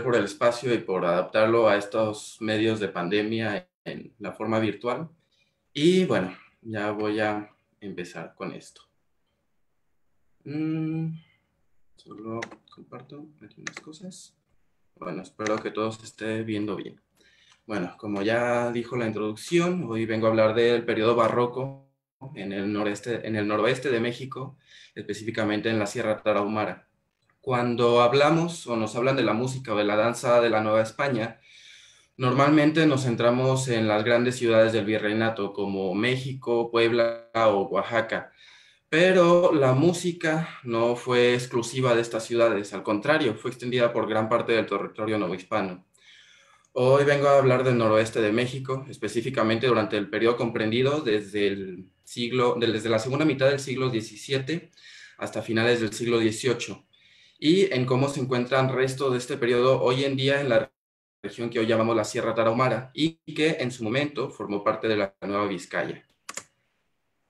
por el espacio y por adaptarlo a estos medios de pandemia en la forma virtual. Y bueno, ya voy a empezar con esto. Mm, Solo comparto aquí unas cosas. Bueno, espero que todo se esté viendo bien. Bueno, como ya dijo la introducción, hoy vengo a hablar del periodo barroco en el noroeste de México, específicamente en la Sierra Tarahumara. Cuando hablamos o nos hablan de la música o de la danza de la Nueva España, normalmente nos centramos en las grandes ciudades del virreinato como México, Puebla o Oaxaca, pero la música no fue exclusiva de estas ciudades, al contrario, fue extendida por gran parte del territorio novohispano. Hoy vengo a hablar del noroeste de México, específicamente durante el periodo comprendido desde la segunda mitad del siglo XVII hasta finales del siglo XVIII, y en cómo se encuentran restos de este periodo hoy en día en la región que hoy llamamos la Sierra Tarahumara y que en su momento formó parte de la Nueva Vizcaya.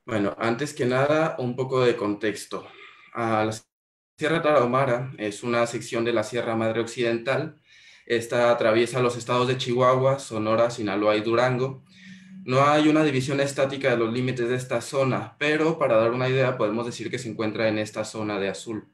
Bueno, antes que nada, un poco de contexto. La Sierra Tarahumara es una sección de la Sierra Madre Occidental. Esta atraviesa los estados de Chihuahua, Sonora, Sinaloa y Durango. No hay una división estática de los límites de esta zona, pero para dar una idea podemos decir que se encuentra en esta zona de azul.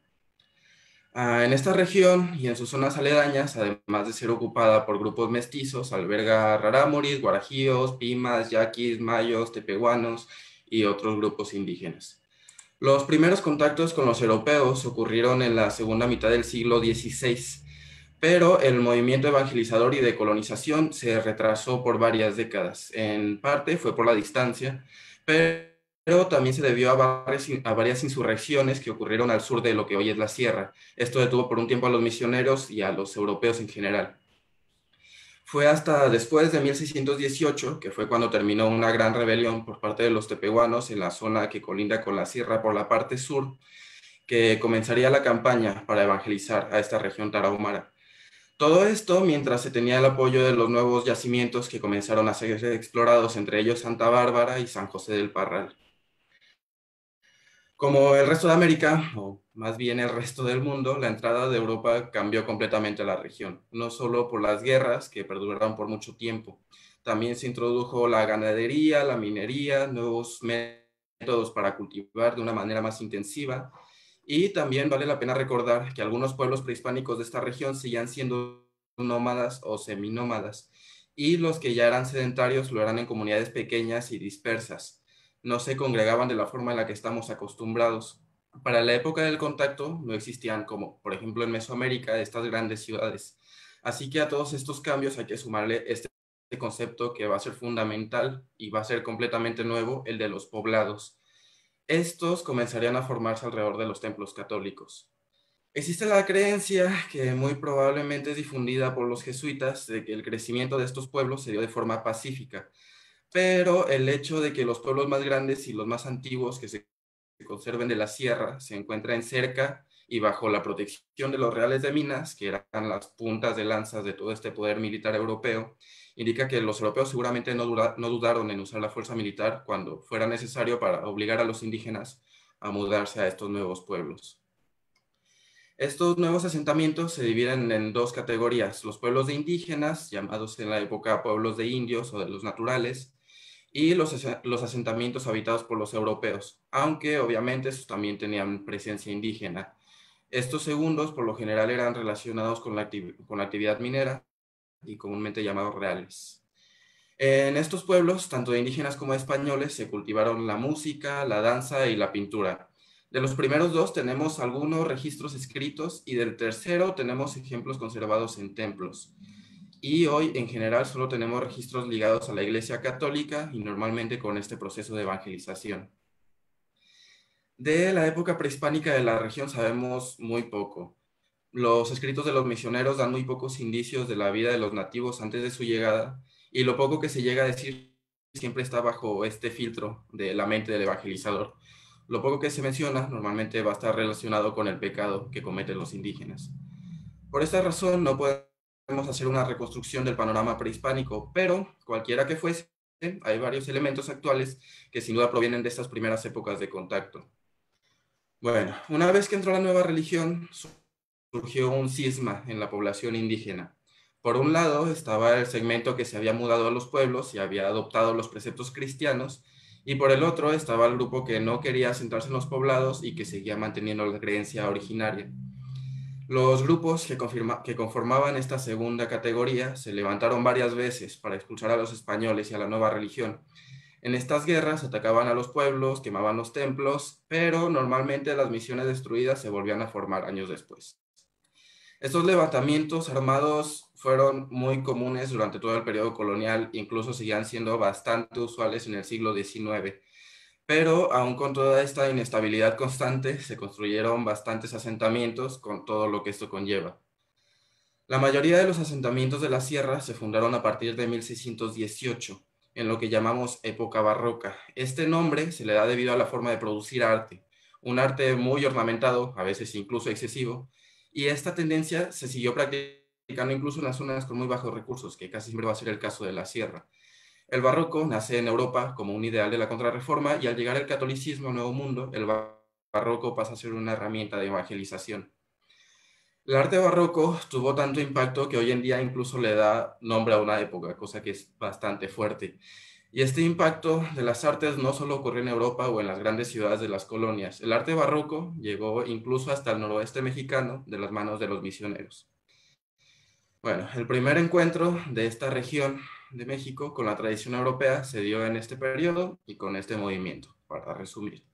En esta región y en sus zonas aledañas, además de ser ocupada por grupos mestizos, alberga rarámuris, guarajíos, pimas, yaquis, mayos, tepehuanos y otros grupos indígenas. Los primeros contactos con los europeos ocurrieron en la segunda mitad del siglo XVI, pero el movimiento evangelizador y de colonización se retrasó por varias décadas. En parte fue por la distancia, pero también se debió a varias insurrecciones que ocurrieron al sur de lo que hoy es la sierra. Esto detuvo por un tiempo a los misioneros y a los europeos en general. Fue hasta después de 1618, que fue cuando terminó una gran rebelión por parte de los tepehuanos en la zona que colinda con la sierra por la parte sur, que comenzaría la campaña para evangelizar a esta región tarahumara. Todo esto mientras se tenía el apoyo de los nuevos yacimientos que comenzaron a ser explorados, entre ellos Santa Bárbara y San José del Parral. Como el resto de América, o más bien el resto del mundo, la entrada de Europa cambió completamente la región, no solo por las guerras que perduraron por mucho tiempo, también se introdujo la ganadería, la minería, nuevos métodos para cultivar de una manera más intensiva, y también vale la pena recordar que algunos pueblos prehispánicos de esta región seguían siendo nómadas o seminómadas, y los que ya eran sedentarios lo eran en comunidades pequeñas y dispersas, no se congregaban de la forma en la que estamos acostumbrados. Para la época del contacto no existían, como por ejemplo en Mesoamérica, estas grandes ciudades. Así que a todos estos cambios hay que sumarle este concepto que va a ser fundamental y va a ser completamente nuevo, el de los poblados. Estos comenzarían a formarse alrededor de los templos católicos. Existe la creencia, que muy probablemente es difundida por los jesuitas, de que el crecimiento de estos pueblos se dio de forma pacífica, pero el hecho de que los pueblos más grandes y los más antiguos que se conserven de la sierra se encuentran cerca y bajo la protección de los reales de Minas, que eran las puntas de lanzas de todo este poder militar europeo, indica que los europeos seguramente no dudaron en usar la fuerza militar cuando fuera necesario para obligar a los indígenas a mudarse a estos nuevos pueblos. Estos nuevos asentamientos se dividen en dos categorías: los pueblos de indígenas, llamados en la época pueblos de indios o de los naturales, y los asentamientos habitados por los europeos, aunque obviamente estos también tenían presencia indígena. Estos segundos por lo general eran relacionados con la actividad minera y comúnmente llamados reales. En estos pueblos, tanto de indígenas como de españoles, se cultivaron la música, la danza y la pintura. De los primeros dos tenemos algunos registros escritos y del tercero tenemos ejemplos conservados en templos. Y hoy en general solo tenemos registros ligados a la Iglesia Católica y normalmente con este proceso de evangelización. De la época prehispánica de la región sabemos muy poco. Los escritos de los misioneros dan muy pocos indicios de la vida de los nativos antes de su llegada, y lo poco que se llega a decir siempre está bajo este filtro de la mente del evangelizador. Lo poco que se menciona normalmente va a estar relacionado con el pecado que cometen los indígenas. Por esta razón no podemos hacer una reconstrucción del panorama prehispánico, pero cualquiera que fuese, hay varios elementos actuales que sin duda provienen de estas primeras épocas de contacto. Bueno, una vez que entró la nueva religión, surgió un cisma en la población indígena. Por un lado estaba el segmento que se había mudado a los pueblos y había adoptado los preceptos cristianos, y por el otro estaba el grupo que no quería asentarse en los poblados y que seguía manteniendo la creencia originaria. Los grupos que conformaban esta segunda categoría se levantaron varias veces para expulsar a los españoles y a la nueva religión. En estas guerras atacaban a los pueblos, quemaban los templos, pero normalmente las misiones destruidas se volvían a formar años después. Estos levantamientos armados fueron muy comunes durante todo el periodo colonial, incluso seguían siendo bastante usuales en el siglo XIX. Pero aún con toda esta inestabilidad constante, se construyeron bastantes asentamientos con todo lo que esto conlleva. La mayoría de los asentamientos de la sierra se fundaron a partir de 1618, en lo que llamamos época barroca. Este nombre se le da debido a la forma de producir arte, un arte muy ornamentado, a veces incluso excesivo, y esta tendencia se siguió practicando incluso en las zonas con muy bajos recursos, que casi siempre va a ser el caso de la sierra. El barroco nace en Europa como un ideal de la contrarreforma y al llegar el catolicismo al Nuevo Mundo, el barroco pasa a ser una herramienta de evangelización. El arte barroco tuvo tanto impacto que hoy en día incluso le da nombre a una época, cosa que es bastante fuerte. Y este impacto de las artes no solo ocurrió en Europa o en las grandes ciudades de las colonias. El arte barroco llegó incluso hasta el noroeste mexicano de las manos de los misioneros. Bueno, el primer encuentro de esta región de México con la tradición europea se dio en este periodo y con este movimiento, para resumir.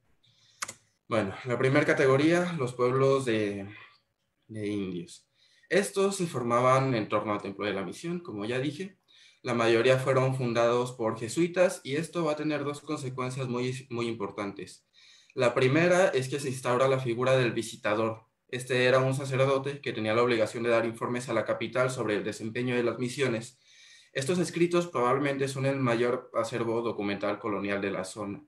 Bueno, la primera categoría, los pueblos de indios. Estos se formaban en torno al Templo de la Misión, como ya dije. La mayoría fueron fundados por jesuitas y esto va a tener dos consecuencias muy importantes. La primera es que se instaura la figura del visitador. Este era un sacerdote que tenía la obligación de dar informes a la capital sobre el desempeño de las misiones. Estos escritos probablemente son el mayor acervo documental colonial de la zona.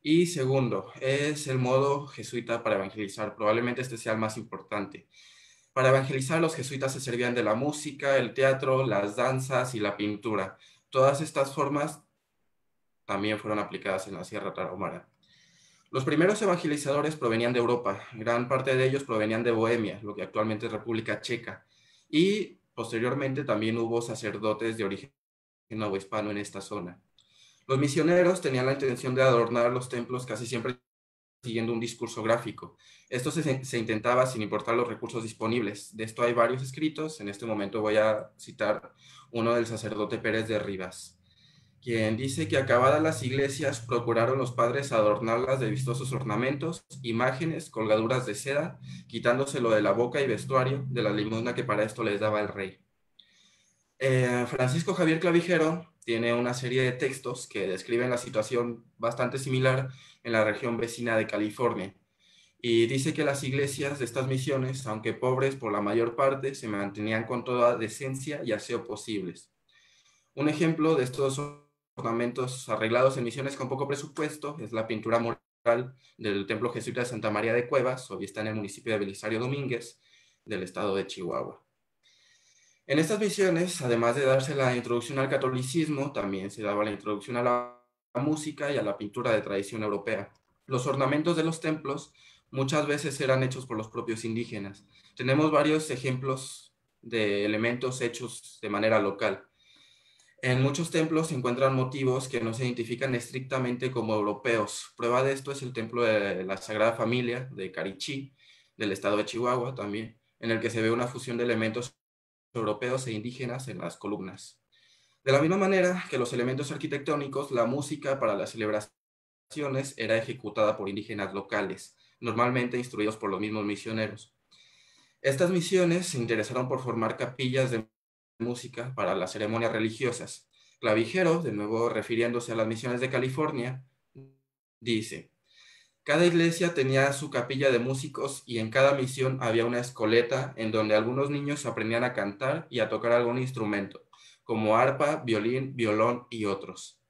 Y segundo, es el modo jesuita para evangelizar. Probablemente este sea el más importante. Para evangelizar, los jesuitas se servían de la música, el teatro, las danzas y la pintura. Todas estas formas también fueron aplicadas en la Sierra Tarahumara. Los primeros evangelizadores provenían de Europa, gran parte de ellos provenían de Bohemia, lo que actualmente es República Checa, y posteriormente también hubo sacerdotes de origen novohispano en esta zona. Los misioneros tenían la intención de adornar los templos casi siempre siguiendo un discurso gráfico. Esto se intentaba sin importar los recursos disponibles. De esto hay varios escritos. En este momento voy a citar uno del sacerdote Pérez de Rivas, quien dice que acabadas las iglesias procuraron los padres adornarlas de vistosos ornamentos, imágenes, colgaduras de seda, quitándoselo de la boca y vestuario de la limosna que para esto les daba el rey. Francisco Javier Clavijero tiene una serie de textos que describen la situación bastante similar en la región vecina de California, y dice que las iglesias de estas misiones, aunque pobres por la mayor parte, se mantenían con toda decencia y aseo posibles. Un ejemplo de estos ornamentos arreglados en misiones con poco presupuesto es la pintura mural del templo jesuita de Santa María de Cuevas, hoy está en el municipio de Belisario Domínguez, del estado de Chihuahua. En estas misiones, además de darse la introducción al catolicismo, también se daba la introducción a la música y a la pintura de tradición europea. Los ornamentos de los templos muchas veces eran hechos por los propios indígenas. Tenemos varios ejemplos de elementos hechos de manera local. En muchos templos se encuentran motivos que no se identifican estrictamente como europeos. Prueba de esto es el templo de la Sagrada Familia de Carichí, del estado de Chihuahua también, en el que se ve una fusión de elementos europeos e indígenas en las columnas. De la misma manera que los elementos arquitectónicos, la música para las celebraciones era ejecutada por indígenas locales, normalmente instruidos por los mismos misioneros. Estas misiones se interesaron por formar capillas de música para las ceremonias religiosas. Clavijero, de nuevo refiriéndose a las misiones de California, dice: cada iglesia tenía su capilla de músicos y en cada misión había una escoleta en donde algunos niños aprendían a cantar y a tocar algún instrumento, como arpa, violín, violón y otros.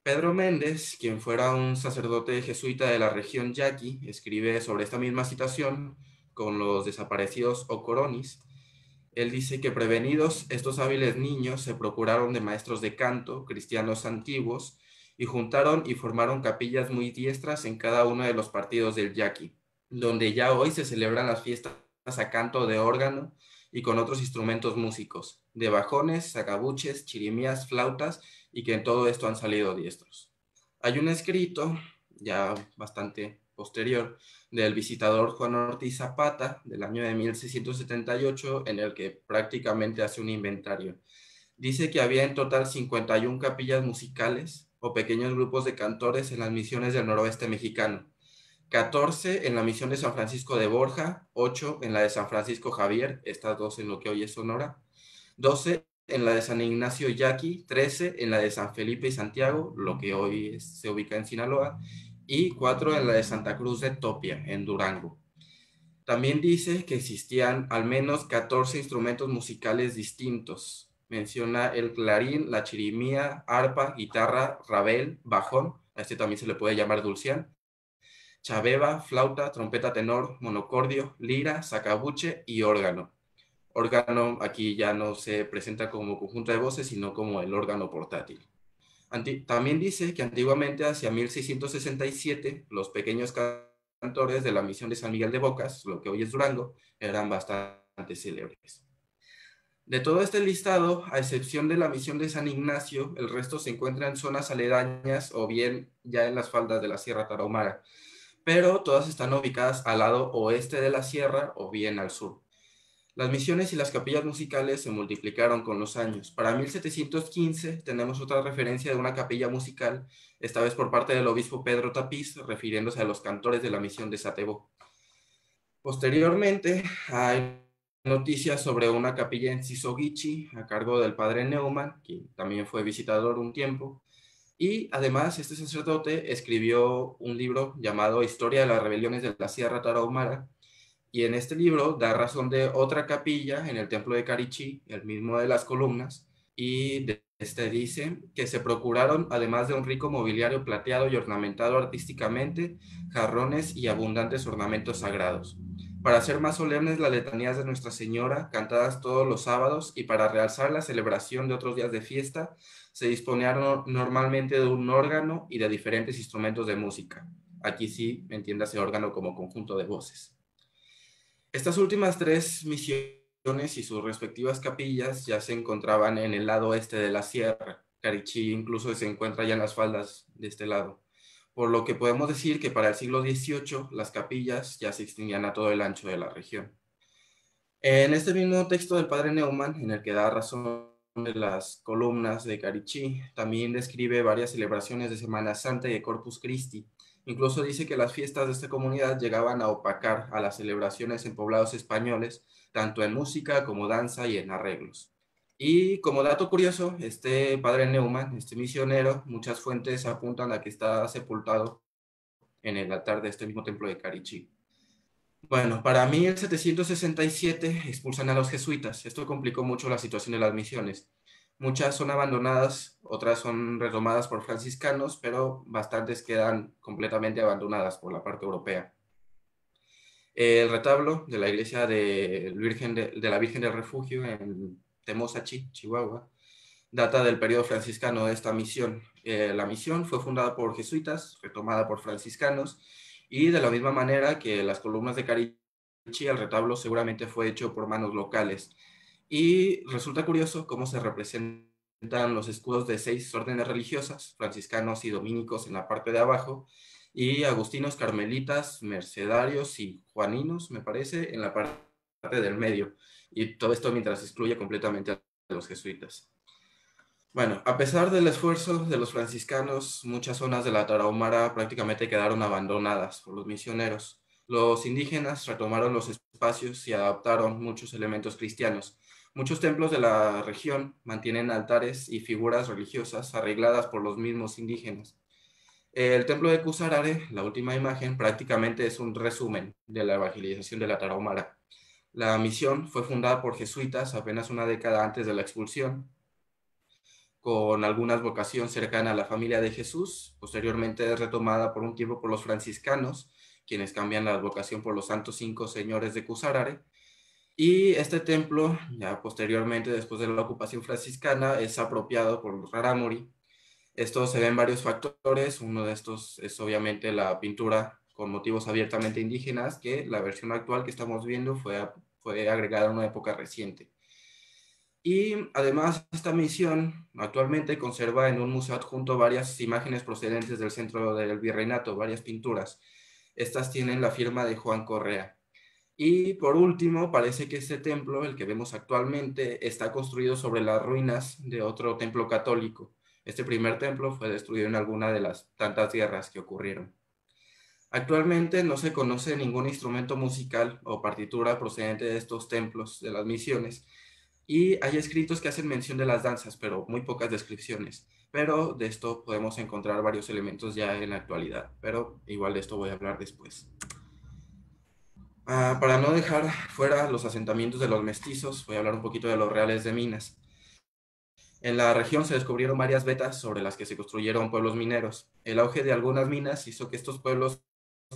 Pedro Méndez, quien fuera un sacerdote jesuita de la región Yaqui, escribe sobre esta misma situación con los desaparecidos Ocoronis. Él dice que prevenidos estos hábiles niños se procuraron de maestros de canto, cristianos antiguos, y juntaron y formaron capillas muy diestras en cada uno de los partidos del Yaqui, donde ya hoy se celebran las fiestas a canto de órgano y con otros instrumentos músicos, de bajones, sacabuches, chirimías, flautas, y que en todo esto han salido diestros. Hay un escrito, ya bastante posterior, del visitador Juan Ortiz Zapata, del año de 1678, en el que prácticamente hace un inventario. Dice que había en total 51 capillas musicales o pequeños grupos de cantores en las misiones del noroeste mexicano, 14 en la misión de San Francisco de Borja, 8 en la de San Francisco Javier, estas dos en lo que hoy es Sonora, 12 en la de San Ignacio Yaqui, 13 en la de San Felipe y Santiago, lo que hoy se ubica en Sinaloa, y 4 en la de Santa Cruz de Topia, en Durango. También dice que existían al menos 14 instrumentos musicales distintos. Menciona el clarín, la chirimía, arpa, guitarra, rabel, bajón, a este también se le puede llamar dulcián, chaveva, flauta, trompeta tenor, monocordio, lira, sacabuche y órgano. Órgano aquí ya no se presenta como conjunto de voces, sino como el órgano portátil. También dice que antiguamente, hacia 1667, los pequeños cantores de la misión de San Miguel de Bocas, lo que hoy es Durango, eran bastante célebres. De todo este listado, a excepción de la misión de San Ignacio, el resto se encuentra en zonas aledañas o bien ya en las faldas de la Sierra Tarahumara, pero todas están ubicadas al lado oeste de la sierra o bien al sur. Las misiones y las capillas musicales se multiplicaron con los años. Para 1715 tenemos otra referencia de una capilla musical, esta vez por parte del obispo Pedro Tapiz, refiriéndose a los cantores de la misión de Satebo. Posteriormente hay noticias sobre una capilla en Sisogichi a cargo del padre Neumann, quien también fue visitador un tiempo, y además este sacerdote escribió un libro llamado Historia de las rebeliones de la Sierra Tarahumara, y en este libro da razón de otra capilla en el templo de Carichí, el mismo de las columnas, y este dice que se procuraron, además de un rico mobiliario plateado y ornamentado artísticamente, jarrones y abundantes ornamentos sagrados, para hacer más solemnes las letanías de Nuestra Señora, cantadas todos los sábados, y para realzar la celebración de otros días de fiesta, se disponían normalmente de un órgano y de diferentes instrumentos de música. Aquí sí, entiéndase órgano como conjunto de voces. Estas últimas tres misiones y sus respectivas capillas ya se encontraban en el lado este de la sierra. Carichí incluso se encuentra ya en las faldas de este lado, por lo que podemos decir que para el siglo XVIII las capillas ya se extendían a todo el ancho de la región. En este mismo texto del padre Neumann, en el que da razón de las columnas de Carichí, también describe varias celebraciones de Semana Santa y de Corpus Christi. Incluso dice que las fiestas de esta comunidad llegaban a opacar a las celebraciones en poblados españoles, tanto en música como danza y en arreglos. Y como dato curioso, este padre Neumann, este misionero, muchas fuentes apuntan a que está sepultado en el altar de este mismo templo de Carichí. Bueno, para 1767 expulsan a los jesuitas. Esto complicó mucho la situación de las misiones. Muchas son abandonadas, otras son retomadas por franciscanos, pero bastantes quedan completamente abandonadas por la parte europea. El retablo de la iglesia de la Virgen del Refugio en Temosachi, Chihuahua, data del periodo franciscano de esta misión. La misión fue fundada por jesuitas, retomada por franciscanos, y de la misma manera que las columnas de Carichí, el retablo seguramente fue hecho por manos locales. Y resulta curioso cómo se representan los escudos de 6 órdenes religiosas, franciscanos y dominicos en la parte de abajo, y agustinos, carmelitas, mercedarios y juaninos, me parece, en la parte del medio. Y todo esto mientras excluye completamente a los jesuitas. Bueno, a pesar del esfuerzo de los franciscanos, muchas zonas de la Tarahumara prácticamente quedaron abandonadas por los misioneros. Los indígenas retomaron los espacios y adaptaron muchos elementos cristianos. Muchos templos de la región mantienen altares y figuras religiosas arregladas por los mismos indígenas. El templo de Cusarare, la última imagen, prácticamente es un resumen de la evangelización de la Tarahumara. La misión fue fundada por jesuitas apenas una década antes de la expulsión, con algunas vocación cercana a la familia de Jesús. Posteriormente es retomada por un tiempo por los franciscanos, quienes cambian la vocación por los santos 5 señores de Cusarare. Y este templo, ya posteriormente, después de la ocupación franciscana, es apropiado por los Rarámuri. Esto se ve en varios factores. Uno de estos es obviamente la pintura con motivos abiertamente indígenas, que la versión actual que estamos viendo fue agregada en una época reciente. Y además esta misión actualmente conserva en un museo adjunto varias imágenes procedentes del centro del virreinato, varias pinturas. Estas tienen la firma de Juan Correa. Y por último, parece que este templo, el que vemos actualmente, está construido sobre las ruinas de otro templo católico. Este primer templo fue destruido en alguna de las tantas guerras que ocurrieron. Actualmente no se conoce ningún instrumento musical o partitura procedente de estos templos de las misiones, y hay escritos que hacen mención de las danzas, pero muy pocas descripciones. Pero de esto podemos encontrar varios elementos ya en la actualidad, pero igual de esto voy a hablar después. Para no dejar fuera los asentamientos de los mestizos, voy a hablar un poquito de los reales de Minas. En la región se descubrieron varias vetas sobre las que se construyeron pueblos mineros. El auge de algunas minas hizo que estos pueblos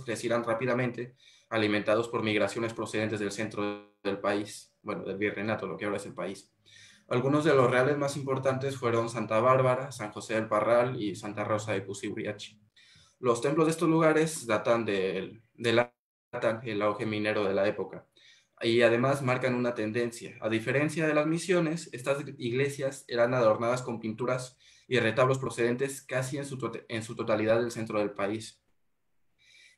crecieran rápidamente, alimentados por migraciones procedentes del centro del país, bueno, del virreinato, lo que ahora es el país. Algunos de los reales más importantes fueron Santa Bárbara, San José del Parral y Santa Rosa de Cusibriachi. Los templos de estos lugares datan el auge minero de la época, y además marcan una tendencia. A diferencia de las misiones, estas iglesias eran adornadas con pinturas y retablos procedentes casi en su totalidad del centro del país.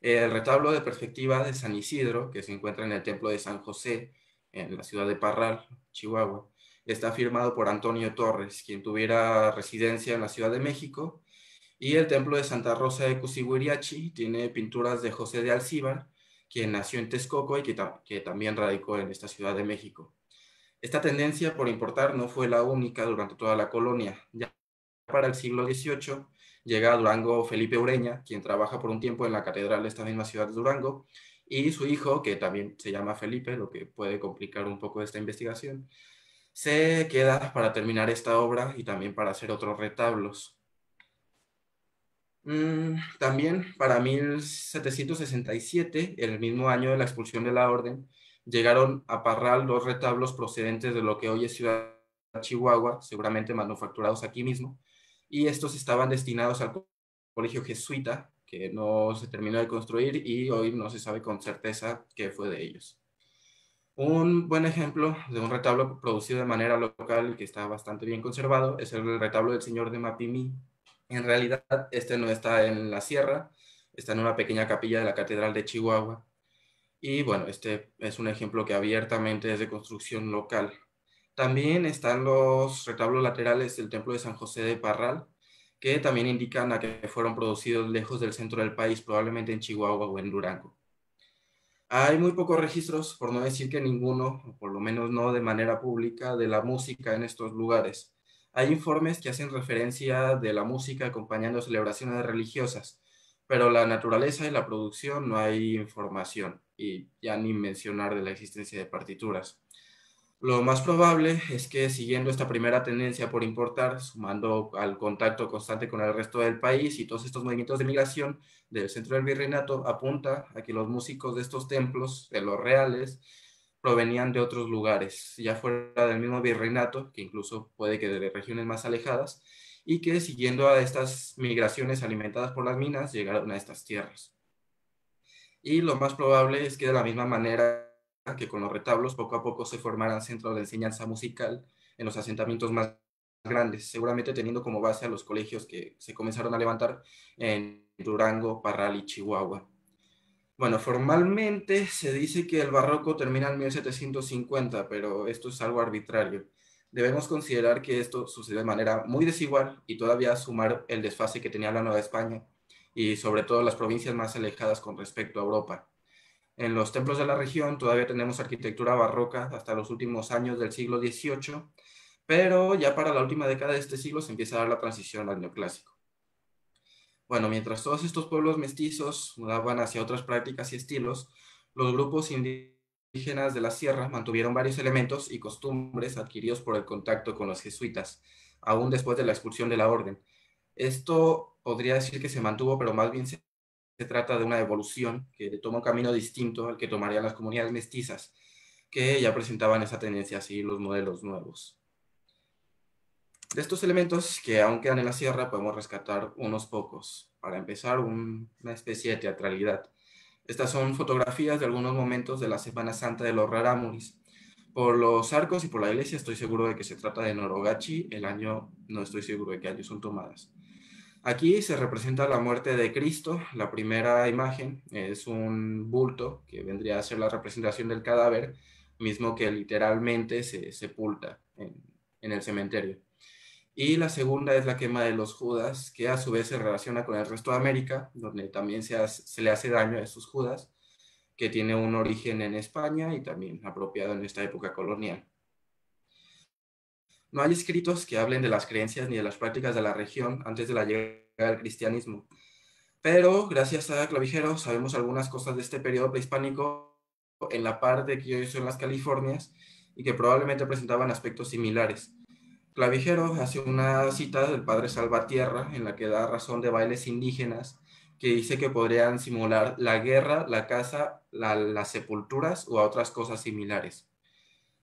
El retablo de perspectiva de San Isidro, que se encuentra en el templo de San José, en la ciudad de Parral, Chihuahua, está firmado por Antonio Torres, quien tuviera residencia en la Ciudad de México, y el templo de Santa Rosa de Cusihuiriachi tiene pinturas de José de Alcíbar, quien nació en Texcoco y que también radicó en esta Ciudad de México. Esta tendencia por importar no fue la única durante toda la colonia. Ya para el siglo XVIII llega a Durango Felipe Ureña, quien trabaja por un tiempo en la catedral de esta misma ciudad de Durango, y su hijo, que también se llama Felipe, lo que puede complicar un poco esta investigación, se queda para terminar esta obra y también para hacer otros retablos. También para 1767, el mismo año de la expulsión de la orden, llegaron a Parral dos retablos procedentes de lo que hoy es Ciudad Chihuahua, seguramente manufacturados aquí mismo, y estos estaban destinados al colegio jesuita, que no se terminó de construir y hoy no se sabe con certeza qué fue de ellos. Un buen ejemplo de un retablo producido de manera local y que está bastante bien conservado es el retablo del Señor de Mapimí. En realidad, este no está en la sierra, está en una pequeña capilla de la Catedral de Chihuahua. Y bueno, este es un ejemplo que abiertamente es de construcción local. También están los retablos laterales del Templo de San José de Parral, que también indican a que fueron producidos lejos del centro del país, probablemente en Chihuahua o en Durango. Hay muy pocos registros, por no decir que ninguno, o por lo menos no de manera pública, de la música en estos lugares. Hay informes que hacen referencia de la música acompañando celebraciones religiosas, pero la naturaleza y la producción no hay información, y ya ni mencionar de la existencia de partituras. Lo más probable es que siguiendo esta primera tendencia por importar, sumando al contacto constante con el resto del país y todos estos movimientos de migración del centro del virreinato, apunta a que los músicos de estos templos, de los reales, provenían de otros lugares, ya fuera del mismo virreinato, que incluso puede que de regiones más alejadas, y que siguiendo a estas migraciones alimentadas por las minas, llegaron a estas tierras. Y lo más probable es que de la misma manera que con los retablos, poco a poco se formaran centros de enseñanza musical en los asentamientos más grandes, seguramente teniendo como base a los colegios que se comenzaron a levantar en Durango, Parral y Chihuahua. Bueno, formalmente se dice que el barroco termina en 1750, pero esto es algo arbitrario. Debemos considerar que esto sucede de manera muy desigual y todavía sumar el desfase que tenía la Nueva España y sobre todo las provincias más alejadas con respecto a Europa. En los templos de la región todavía tenemos arquitectura barroca hasta los últimos años del siglo XVIII, pero ya para la última década de este siglo se empieza a dar la transición al neoclásico. Bueno, mientras todos estos pueblos mestizos mudaban hacia otras prácticas y estilos, los grupos indígenas de la sierra mantuvieron varios elementos y costumbres adquiridos por el contacto con los jesuitas, aún después de la expulsión de la orden. Esto podría decir que se mantuvo, pero más bien se trata de una evolución que toma un camino distinto al que tomarían las comunidades mestizas, que ya presentaban esa tendencia a seguir los modelos nuevos. De estos elementos que aún quedan en la sierra podemos rescatar unos pocos. Para empezar, una especie de teatralidad. Estas son fotografías de algunos momentos de la Semana Santa de los Rarámuris. Por los arcos y por la iglesia estoy seguro de que se trata de Norogachi, el año no estoy seguro de qué año son tomadas. Aquí se representa la muerte de Cristo. La primera imagen es un bulto que vendría a ser la representación del cadáver, mismo que literalmente se sepulta en el cementerio. Y la segunda es la quema de los Judas, que a su vez se relaciona con el resto de América, donde también se le hace daño a estos Judas, que tiene un origen en España y también apropiado en esta época colonial. No hay escritos que hablen de las creencias ni de las prácticas de la región antes de la llegada del cristianismo, pero gracias a Clavijero sabemos algunas cosas de este periodo prehispánico en la parte que hoy son las Californias y que probablemente presentaban aspectos similares. Clavijero hace una cita del padre Salvatierra en la que da razón de bailes indígenas que dice que podrían simular la guerra, la caza, las sepulturas o a otras cosas similares.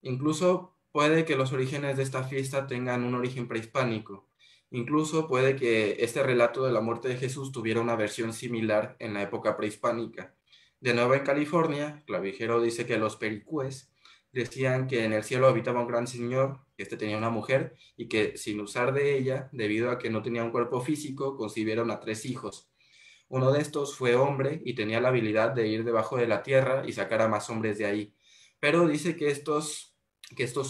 Incluso puede que los orígenes de esta fiesta tengan un origen prehispánico. Incluso puede que este relato de la muerte de Jesús tuviera una versión similar en la época prehispánica. De nuevo en California, Clavijero dice que los pericúes decían que en el cielo habitaba un gran señor, que este tenía una mujer, y que sin usar de ella, debido a que no tenía un cuerpo físico, concibieron a 3 hijos. Uno de estos fue hombre y tenía la habilidad de ir debajo de la tierra y sacar a más hombres de ahí. Pero dice que estos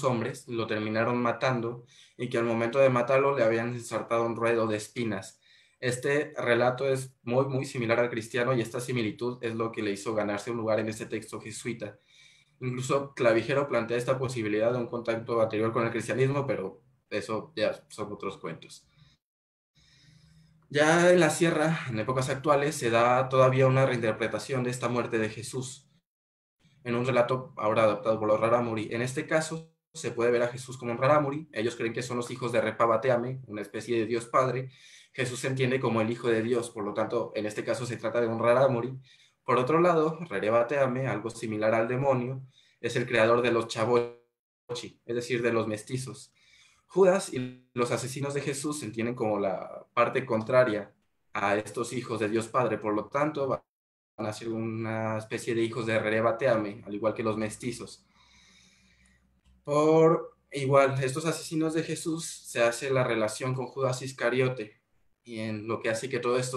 hombres lo terminaron matando y que al momento de matarlo le habían ensartado un ruedo de espinas. Este relato es muy similar al cristiano y esta similitud es lo que le hizo ganarse un lugar en este texto jesuita. Incluso Clavijero plantea esta posibilidad de un contacto anterior con el cristianismo, pero eso ya son otros cuentos. Ya en la sierra, en épocas actuales, se da todavía una reinterpretación de esta muerte de Jesús en un relato ahora adaptado por los Rarámuri. En este caso, se puede ver a Jesús como un Rarámuri. Ellos creen que son los hijos de Repabateame, una especie de Dios Padre. Jesús se entiende como el Hijo de Dios, por lo tanto, en este caso se trata de un Rarámuri. Por otro lado, Rerebateame, algo similar al demonio, es el creador de los Chavochi, es decir, de los mestizos. Judas y los asesinos de Jesús se entienden como la parte contraria a estos hijos de Dios Padre, por lo tanto, van a ser una especie de hijos de Rerebateame, al igual que los mestizos. Por igual, estos asesinos de Jesús se hace la relación con Judas Iscariote, y en lo que hace que todos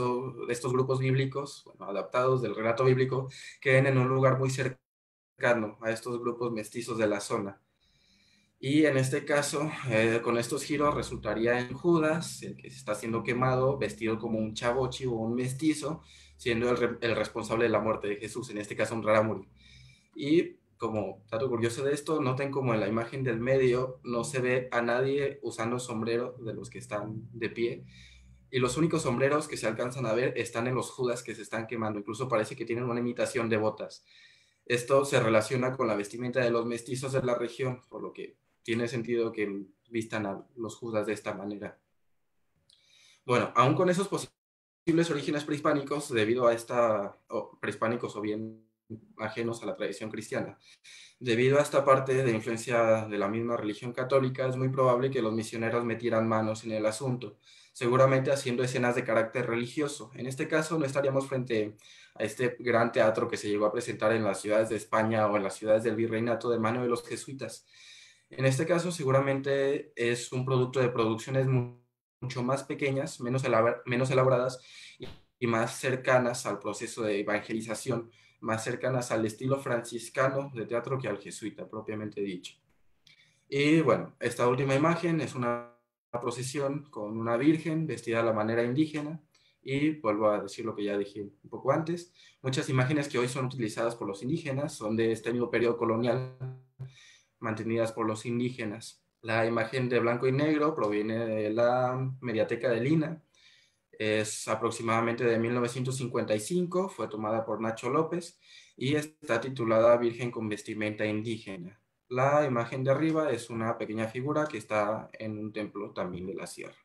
estos grupos bíblicos, bueno, adaptados del relato bíblico, queden en un lugar muy cercano a estos grupos mestizos de la zona. Y en este caso, con estos giros, resultaría en Judas, el que se está siendo quemado, vestido como un chavochi o un mestizo, siendo el responsable de la muerte de Jesús, en este caso un rarámuri. Y como dato curioso de esto, noten como en la imagen del medio no se ve a nadie usando sombrero de los que están de pie. Y los únicos sombreros que se alcanzan a ver están en los Judas que se están quemando. Incluso parece que tienen una imitación de botas. Esto se relaciona con la vestimenta de los mestizos de la región, por lo que tiene sentido que vistan a los Judas de esta manera. Bueno, aún con esos posibles orígenes prehispánicos, debido a prehispánicos o bien ajenos a la tradición cristiana, debido a esta parte de influencia de la misma religión católica, es muy probable que los misioneros metieran manos en el asunto, seguramente haciendo escenas de carácter religioso. En este caso, no estaríamos frente a este gran teatro que se llegó a presentar en las ciudades de España o en las ciudades del virreinato de mano de los jesuitas. En este caso, seguramente es un producto de producciones mucho más pequeñas, menos elaboradas y más cercanas al proceso de evangelización, más cercanas al estilo franciscano de teatro que al jesuita, propiamente dicho. Y bueno, esta última imagen es una procesión con una virgen vestida a la manera indígena, y vuelvo a decir lo que ya dije un poco antes, muchas imágenes que hoy son utilizadas por los indígenas son de este mismo periodo colonial, mantenidas por los indígenas. La imagen de blanco y negro proviene de la Mediateca de Lina, es aproximadamente de 1955, fue tomada por Nacho López y está titulada Virgen con vestimenta indígena. La imagen de arriba es una pequeña figura que está en un templo también de la sierra.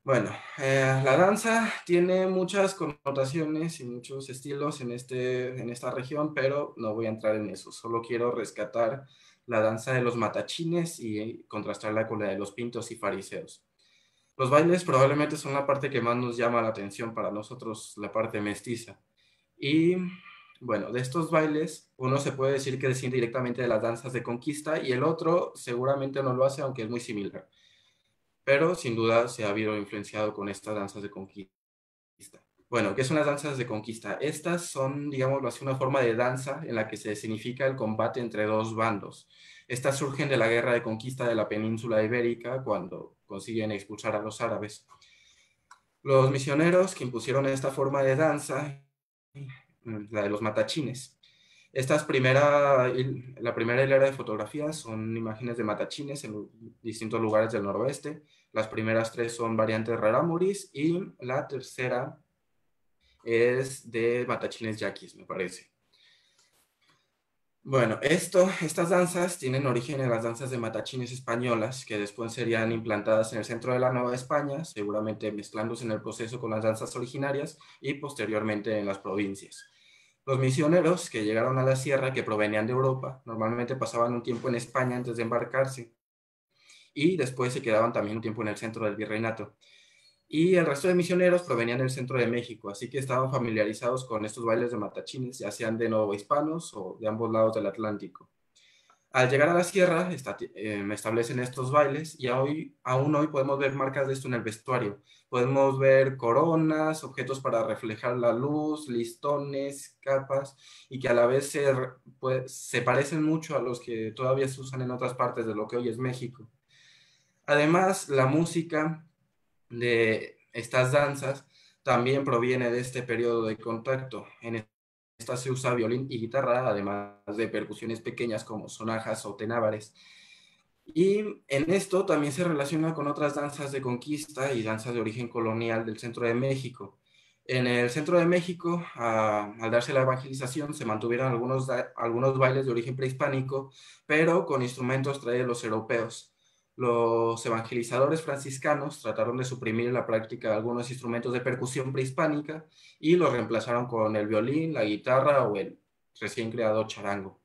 Bueno, la danza tiene muchas connotaciones y muchos estilos en esta región, pero no voy a entrar en eso. Solo quiero rescatar la danza de los matachines y contrastarla con la de los pintos y fariseos. Los bailes probablemente son la parte que más nos llama la atención para nosotros, la parte mestiza. Y bueno, de estos bailes, uno se puede decir que desciende directamente de las danzas de conquista y el otro seguramente no lo hace, aunque es muy similar. Pero sin duda se ha habido influenciado con estas danzas de conquista. Bueno, ¿qué son las danzas de conquista? Estas son, digámoslo así, una forma de danza en la que se significa el combate entre dos bandos. Estas surgen de la guerra de conquista de la península ibérica cuando consiguen expulsar a los árabes. Los misioneros que impusieron esta forma de danza, la de los matachines. La primera hilera de fotografías son imágenes de matachines en distintos lugares del noroeste. Las primeras tres son variantes rarámuris y la tercera es de matachines yaquis, me parece. Bueno, estas danzas tienen origen en las danzas de matachines españolas, que después serían implantadas en el centro de la Nueva España, seguramente mezclándose en el proceso con las danzas originarias y posteriormente en las provincias. Los misioneros que llegaron a la sierra, que provenían de Europa, normalmente pasaban un tiempo en España antes de embarcarse y después se quedaban también un tiempo en el centro del virreinato. Y el resto de misioneros provenían del centro de México, así que estaban familiarizados con estos bailes de matachines, ya sean de novohispanos o de ambos lados del Atlántico. Al llegar a la sierra, establecen estos bailes y aún hoy podemos ver marcas de esto en el vestuario. Podemos ver coronas, objetos para reflejar la luz, listones, capas, y que a la vez se parecen mucho a los que todavía se usan en otras partes de lo que hoy es México. Además, la música de estas danzas también proviene de este periodo de contacto. En esta se usa violín y guitarra, además de percusiones pequeñas como sonajas o tenábares. Y en esto también se relaciona con otras danzas de conquista y danzas de origen colonial del centro de México. En el centro de México, al darse la evangelización, se mantuvieron algunos bailes de origen prehispánico, pero con instrumentos traídos de los europeos. Los evangelizadores franciscanos trataron de suprimir la práctica de algunos instrumentos de percusión prehispánica y los reemplazaron con el violín, la guitarra o el recién creado charango.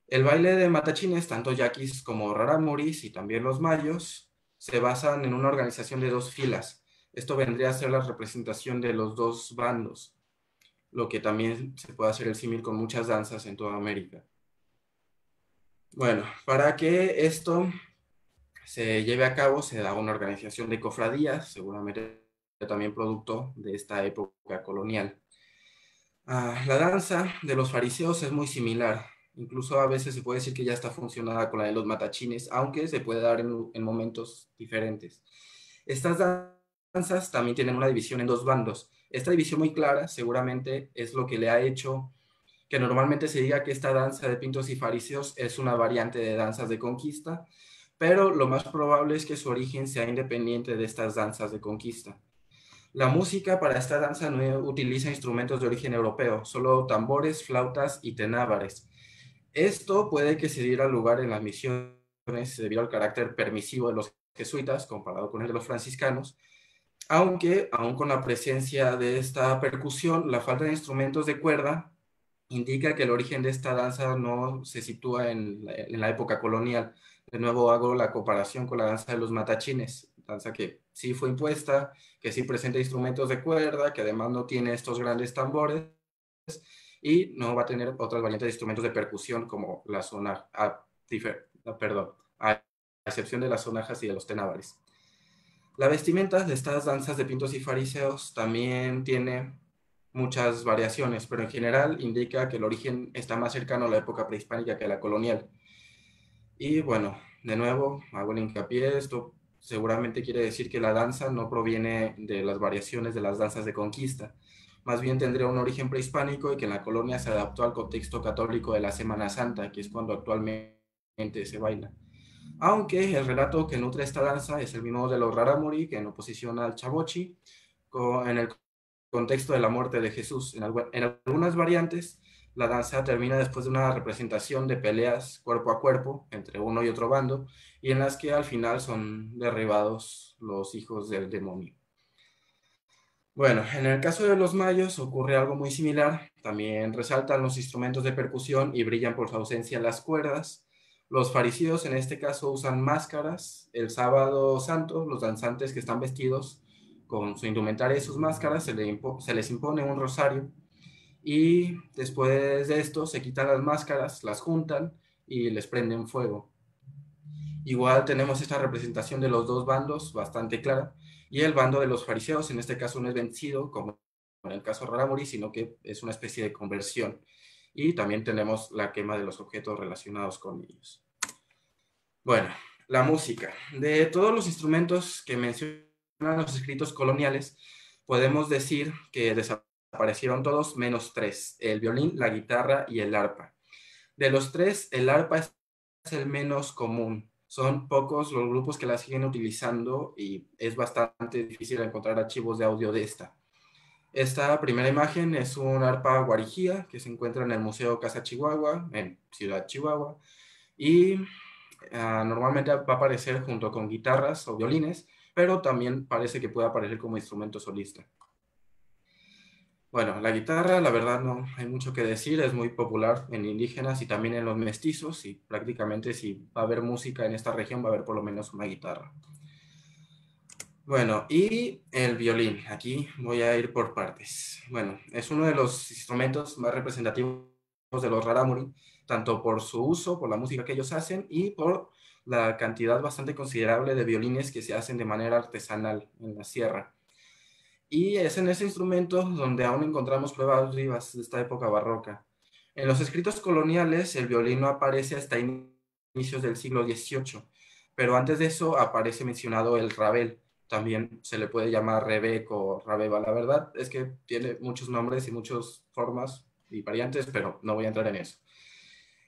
El baile de matachines, tanto yaquis como raramuris y también los mayos, se basan en una organización de dos filas. Esto vendría a ser la representación de los dos bandos, lo que también se puede hacer el símil con muchas danzas en toda América. Bueno, para que esto se lleve a cabo, se da una organización de cofradías, seguramente también producto de esta época colonial. La danza de los fariseos es muy similar. Incluso a veces se puede decir que ya está funcionada con la de los matachines, aunque se puede dar en momentos diferentes. Estas danzas también tienen una división en dos bandos. Esta división muy clara seguramente es lo que le ha hecho que normalmente se diga que esta danza de pintos y fariseos es una variante de danzas de conquista, pero lo más probable es que su origen sea independiente de estas danzas de conquista. La música para esta danza no utiliza instrumentos de origen europeo, solo tambores, flautas y tenábares. Esto puede que se diera lugar en las misiones debido al carácter permisivo de los jesuitas comparado con el de los franciscanos, aunque aún con la presencia de esta percusión, la falta de instrumentos de cuerda indica que el origen de esta danza no se sitúa en la época colonial. De nuevo hago la comparación con la danza de los matachines, danza que sí fue impuesta, que sí presenta instrumentos de cuerda, que además no tiene estos grandes tambores y no va a tener otras variantes de instrumentos de percusión como la zona, a excepción de las sonajas y de los tenabares. La vestimenta de estas danzas de pintos y fariseos también tiene muchas variaciones, pero en general indica que el origen está más cercano a la época prehispánica que a la colonial. Y bueno, de nuevo, hago el hincapié, esto seguramente quiere decir que la danza no proviene de las variaciones de las danzas de conquista, más bien tendría un origen prehispánico y que en la colonia se adaptó al contexto católico de la Semana Santa, que es cuando actualmente se baila. Aunque el relato que nutre esta danza es el mismo de los rarámuri, que en oposición al chabochi, en el contexto de la muerte de Jesús. En algunas variantes, la danza termina después de una representación de peleas cuerpo a cuerpo entre uno y otro bando, y en las que al final son derribados los hijos del demonio. Bueno, en el caso de los mayos ocurre algo muy similar. También resaltan los instrumentos de percusión y brillan por su ausencia las cuerdas. Los fariseos en este caso usan máscaras. El sábado santo, los danzantes que están vestidos con su indumentaria y sus máscaras se les impone un rosario y después de esto se quitan las máscaras, las juntan y les prenden fuego. Igual tenemos esta representación de los dos bandos bastante clara, y el bando de los fariseos en este caso no es vencido como en el caso Raramuri, sino que es una especie de conversión, y también tenemos la quema de los objetos relacionados con ellos. Bueno, la música. De todos los instrumentos que mencionan los escritos coloniales, podemos decir que desaparecieron todos menos tres: el violín, la guitarra y el arpa. De los tres, el arpa es el menos común. Son pocos los grupos que la siguen utilizando y es bastante difícil encontrar archivos de audio de esta. Esta primera imagen es un arpa guarijía que se encuentra en el Museo Casa Chihuahua, en Ciudad Chihuahua, y normalmente va a aparecer junto con guitarras o violines, pero también parece que puede aparecer como instrumento solista. Bueno, la guitarra, la verdad no hay mucho que decir, es muy popular en indígenas y también en los mestizos, y prácticamente si va a haber música en esta región va a haber por lo menos una guitarra. Bueno, y el violín, aquí voy a ir por partes. Bueno, es uno de los instrumentos más representativos de los rarámuri, tanto por su uso, por la música que ellos hacen y por la cantidad bastante considerable de violines que se hacen de manera artesanal en la sierra. Y es en ese instrumento donde aún encontramos pruebas vivas de esta época barroca. En los escritos coloniales, el violín no aparece hasta inicios del siglo XVIII, pero antes de eso aparece mencionado el rabel. También se le puede llamar rebec o rabeba. La verdad es que tiene muchos nombres y muchas formas y variantes, pero no voy a entrar en eso.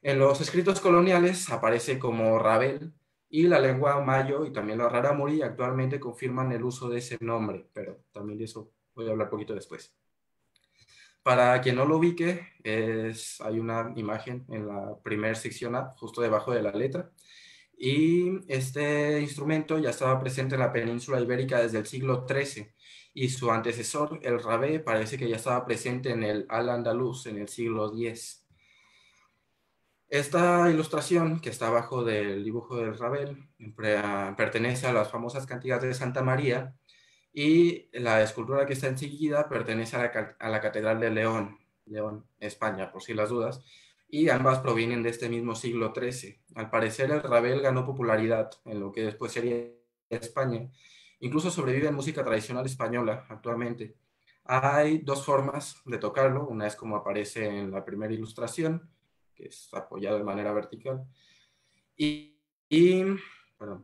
En los escritos coloniales aparece como rabel, y la lengua mayo y también la rarámuri actualmente confirman el uso de ese nombre, pero también de eso voy a hablar un poquito después. Para quien no lo ubique, hay una imagen en la primera sección A, justo debajo de la letra, y este instrumento ya estaba presente en la península ibérica desde el siglo XIII, y su antecesor, el rabé, parece que ya estaba presente en el al-Andalus en el siglo X. Esta ilustración, que está abajo del dibujo del Ravel, pertenece a las famosas cantigas de Santa María, y la escultura que está enseguida pertenece a la Catedral de León, León, España, por si las dudas, y ambas provienen de este mismo siglo XIII. Al parecer, el Ravel ganó popularidad en lo que después sería España. Incluso sobrevive en música tradicional española actualmente. Hay dos formas de tocarlo. Una es como aparece en la primera ilustración, que es apoyado de manera vertical, y, y, perdón,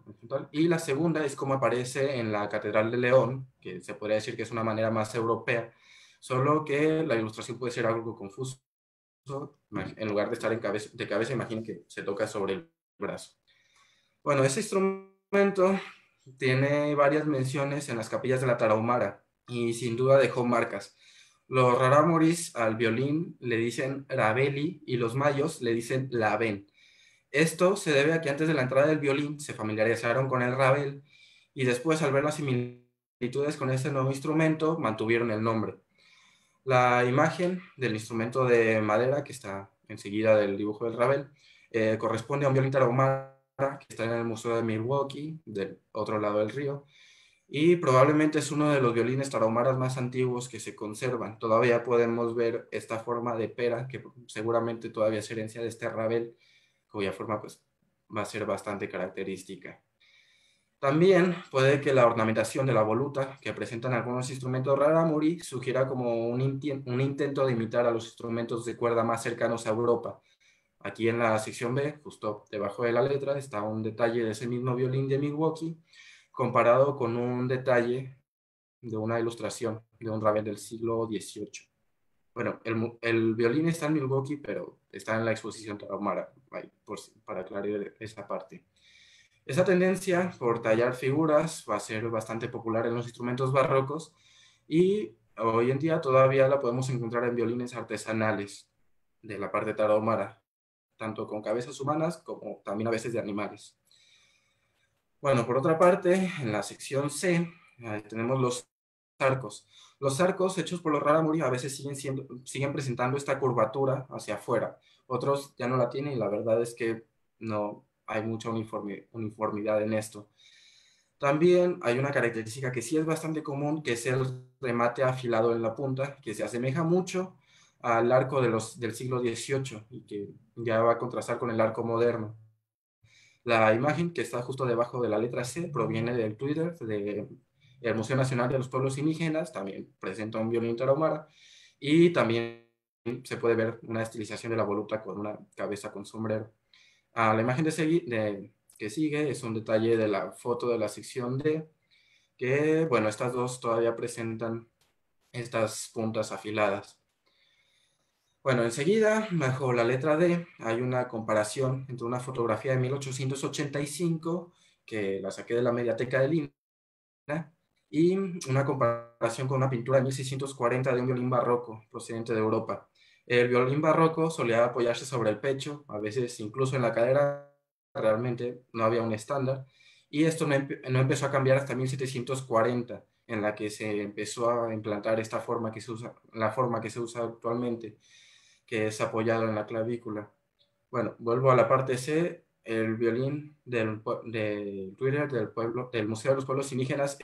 y la segunda es como aparece en la Catedral de León, que se podría decir que es una manera más europea, solo que la ilustración puede ser algo confuso. En lugar de estar de cabeza, imaginen que se toca sobre el brazo. Bueno, ese instrumento tiene varias menciones en las capillas de la Tarahumara y sin duda dejó marcas. Los rarámuris al violín le dicen rabeli y los mayos le dicen laben. Esto se debe a que antes de la entrada del violín se familiarizaron con el rabel, y después, al ver las similitudes con este nuevo instrumento, mantuvieron el nombre. La imagen del instrumento de madera que está enseguida del dibujo del rabel corresponde a un violín tarahumara que está en el Museo de Milwaukee, del otro lado del río, y probablemente es uno de los violines tarahumaras más antiguos que se conservan. Todavía podemos ver esta forma de pera, que seguramente todavía es herencia de este rabel, cuya forma pues, va a ser bastante característica. También puede que la ornamentación de la voluta que presentan algunos instrumentos rarámuri sugiera como un intento de imitar a los instrumentos de cuerda más cercanos a Europa. Aquí en la sección B, justo debajo de la letra, está un detalle de ese mismo violín de Milwaukee, comparado con un detalle de una ilustración de un rabel del siglo XVIII. Bueno, el violín está en Milwaukee, pero está en la exposición Tarahumara, para aclarar esa parte. Esa tendencia por tallar figuras va a ser bastante popular en los instrumentos barrocos, y hoy en día todavía la podemos encontrar en violines artesanales de la parte tarahumara, tanto con cabezas humanas como también a veces de animales. Bueno, por otra parte, en la sección C tenemos los arcos. Los arcos hechos por los rarámuri a veces siguen presentando esta curvatura hacia afuera. Otros ya no la tienen y la verdad es que no hay mucha uniformidad en esto. También hay una característica que sí es bastante común, que es el remate afilado en la punta, que se asemeja mucho al arco del siglo XVIII y que ya va a contrastar con el arco moderno. La imagen que está justo debajo de la letra C proviene del Twitter del Museo Nacional de los Pueblos Indígenas, también presenta un violín tarahumara, y también se puede ver una estilización de la voluta con una cabeza con sombrero. La imagen que sigue es un detalle de la foto de la sección D, que, bueno, estas dos todavía presentan estas puntas afiladas. Bueno, enseguida, bajo la letra D, hay una comparación entre una fotografía de 1885, que la saqué de la Mediateca de Lina, y una comparación con una pintura de 1640 de un violín barroco procedente de Europa. El violín barroco solía apoyarse sobre el pecho, a veces incluso en la cadera, realmente no había un estándar, y esto no empezó a cambiar hasta 1740, en la que se empezó a implantar esta forma que se usa, la forma que se usa actualmente, que es apoyado en la clavícula. Bueno, vuelvo a la parte C. El violín del Twitter del Museo de los Pueblos Indígenas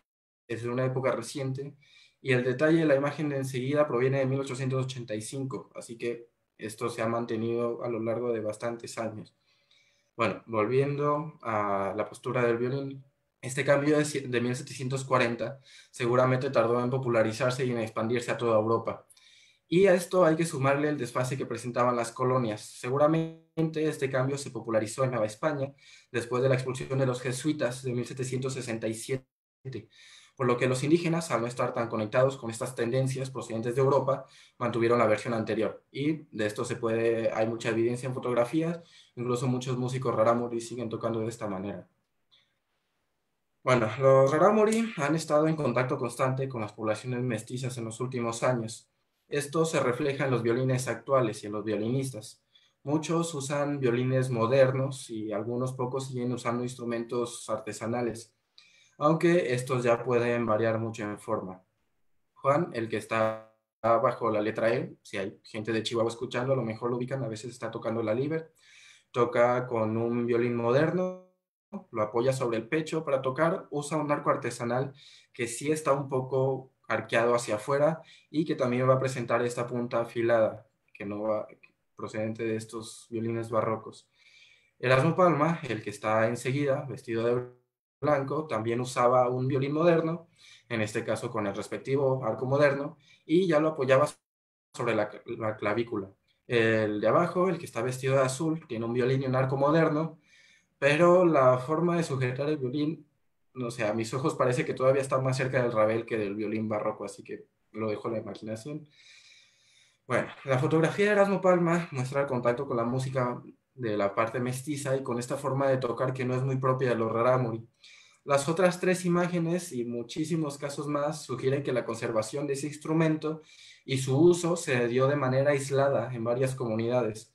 es de una época reciente y el detalle de la imagen de enseguida proviene de 1885, así que esto se ha mantenido a lo largo de bastantes años. Bueno, volviendo a la postura del violín, este cambio de 1740 seguramente tardó en popularizarse y en expandirse a toda Europa. Y a esto hay que sumarle el desfase que presentaban las colonias. Seguramente este cambio se popularizó en Nueva España después de la expulsión de los jesuitas de 1767, por lo que los indígenas, al no estar tan conectados con estas tendencias procedentes de Europa, mantuvieron la versión anterior. Y de esto hay mucha evidencia en fotografías, incluso muchos músicos rarámuri siguen tocando de esta manera. Bueno, los rarámuri han estado en contacto constante con las poblaciones mestizas en los últimos años. Esto se refleja en los violines actuales y en los violinistas. Muchos usan violines modernos y algunos pocos siguen usando instrumentos artesanales, aunque estos ya pueden variar mucho en forma. Juan, el que está bajo la letra E, si hay gente de Chihuahua escuchando, a lo mejor lo ubican, a veces está tocando la liber, toca con un violín moderno, lo apoya sobre el pecho para tocar, usa un arco artesanal que sí está un poco arqueado hacia afuera y que también va a presentar esta punta afilada, que no va procedente de estos violines barrocos. Erasmo Palma, el que está enseguida, vestido de blanco, también usaba un violín moderno, en este caso con el respectivo arco moderno, y ya lo apoyaba sobre la clavícula. El de abajo, el que está vestido de azul, tiene un violín y un arco moderno, pero la forma de sujetar el violín, no sé, a mis ojos parece que todavía está más cerca del rabel que del violín barroco, así que lo dejo a la imaginación. Bueno, la fotografía de Erasmo Palma muestra el contacto con la música de la parte mestiza y con esta forma de tocar que no es muy propia de los rarámuri. Las otras tres imágenes y muchísimos casos más sugieren que la conservación de ese instrumento y su uso se dio de manera aislada en varias comunidades,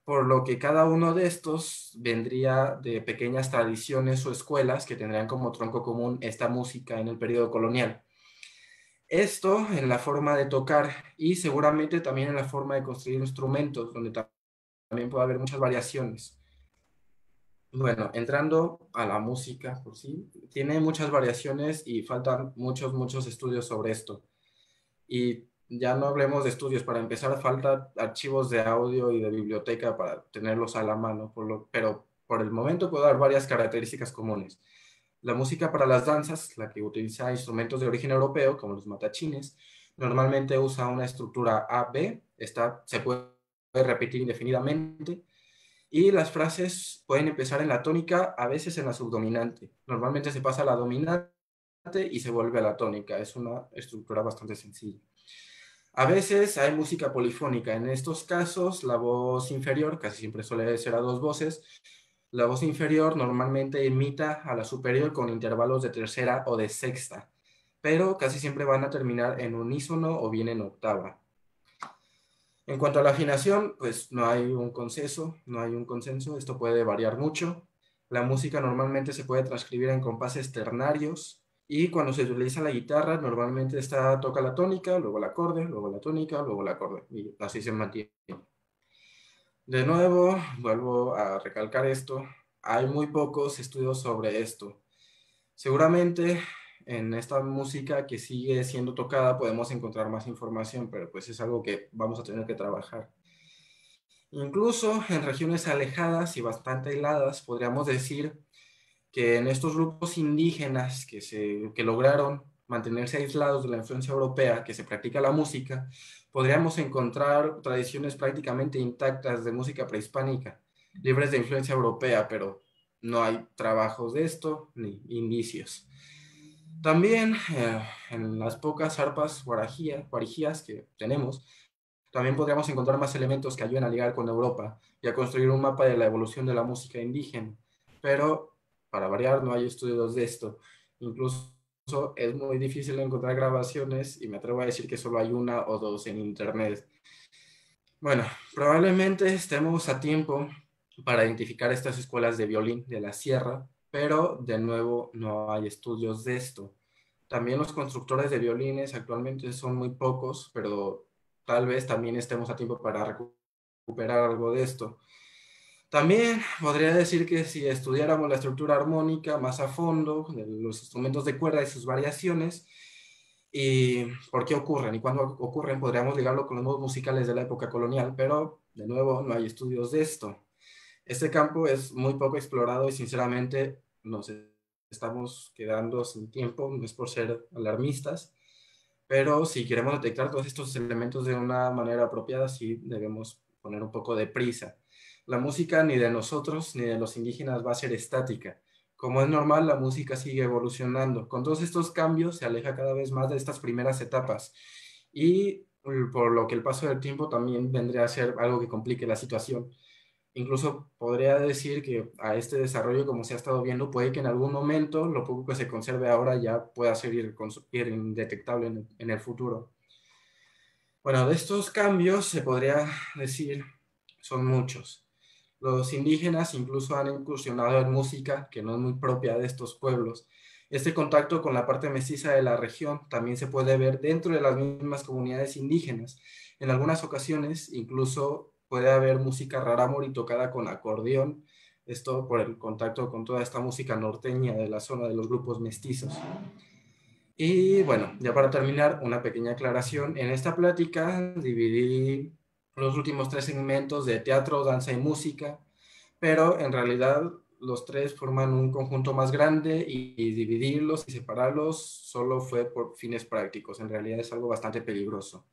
por lo que cada uno de estos vendría de pequeñas tradiciones o escuelas que tendrían como tronco común esta música en el periodo colonial. Esto en la forma de tocar y seguramente también en la forma de construir instrumentos, donde también puede haber muchas variaciones. Bueno, entrando a la música por sí, tiene muchas variaciones y faltan muchos estudios sobre esto. Y ya no hablemos de estudios, para empezar falta archivos de audio y de biblioteca para tenerlos a la mano, pero por el momento puedo dar varias características comunes. La música para las danzas, la que utiliza instrumentos de origen europeo, como los matachines, normalmente usa una estructura A-B, se puede repetir indefinidamente, y las frases pueden empezar en la tónica, a veces en la subdominante. Normalmente se pasa a la dominante y se vuelve a la tónica. Es una estructura bastante sencilla. A veces hay música polifónica. En estos casos, la voz inferior, casi siempre suele ser a dos voces, la voz inferior normalmente imita a la superior con intervalos de tercera o de sexta, pero casi siempre van a terminar en unísono o bien en octava. En cuanto a la afinación, pues no hay un consenso, esto puede variar mucho. La música normalmente se puede transcribir en compases ternarios y cuando se utiliza la guitarra, normalmente toca la tónica, luego el acorde, luego la tónica, luego el acorde, y así se mantiene. De nuevo, vuelvo a recalcar esto, hay muy pocos estudios sobre esto. Seguramente en esta música que sigue siendo tocada podemos encontrar más información, pero pues es algo que vamos a tener que trabajar. Incluso en regiones alejadas y bastante aisladas, podríamos decir que en estos grupos indígenas que lograron mantenerse aislados de la influencia europea, que se practica la música, podríamos encontrar tradiciones prácticamente intactas de música prehispánica, libres de influencia europea, pero no hay trabajos de esto ni indicios. También en las pocas arpas guarijías que tenemos, también podríamos encontrar más elementos que ayuden a ligar con Europa y a construir un mapa de la evolución de la música indígena. Pero, para variar, no hay estudios de esto. Incluso es muy difícil encontrar grabaciones y me atrevo a decir que solo hay una o dos en internet. Bueno, probablemente estemos a tiempo para identificar estas escuelas de violín de la sierra, pero de nuevo no hay estudios de esto. También los constructores de violines actualmente son muy pocos, pero tal vez también estemos a tiempo para recuperar algo de esto. También podría decir que si estudiáramos la estructura armónica más a fondo, de los instrumentos de cuerda y sus variaciones, y por qué ocurren y cuándo ocurren, podríamos ligarlo con los modos musicales de la época colonial, pero de nuevo no hay estudios de esto. Este campo es muy poco explorado y sinceramente nos estamos quedando sin tiempo, no es por ser alarmistas, pero si queremos detectar todos estos elementos de una manera apropiada, sí debemos poner un poco de prisa. La música ni de nosotros ni de los indígenas va a ser estática. Como es normal, la música sigue evolucionando. Con todos estos cambios se aleja cada vez más de estas primeras etapas y por lo que el paso del tiempo también vendría a ser algo que complique la situación. Incluso podría decir que a este desarrollo, como se ha estado viendo, puede que en algún momento lo poco que se conserve ahora ya pueda ser indetectable en el futuro. Bueno, de estos cambios se podría decir, son muchos. Los indígenas incluso han incursionado en música que no es muy propia de estos pueblos. Este contacto con la parte mestiza de la región también se puede ver dentro de las mismas comunidades indígenas. En algunas ocasiones incluso puede haber música rarámuri tocada con acordeón, esto por el contacto con toda esta música norteña de la zona de los grupos mestizos. Y bueno, ya para terminar, una pequeña aclaración. En esta plática dividí los últimos tres segmentos de teatro, danza y música, pero en realidad los tres forman un conjunto más grande y dividirlos y separarlos solo fue por fines prácticos. En realidad es algo bastante peligroso.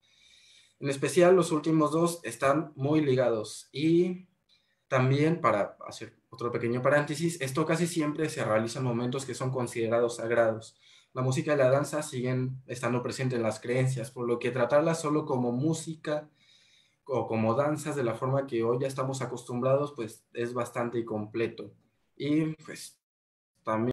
En especial los últimos dos están muy ligados y también, para hacer otro pequeño paréntesis, esto casi siempre se realiza en momentos que son considerados sagrados. La música y la danza siguen estando presentes en las creencias, por lo que tratarlas solo como música o como danzas de la forma que hoy ya estamos acostumbrados, pues es bastante incompleto. Y pues también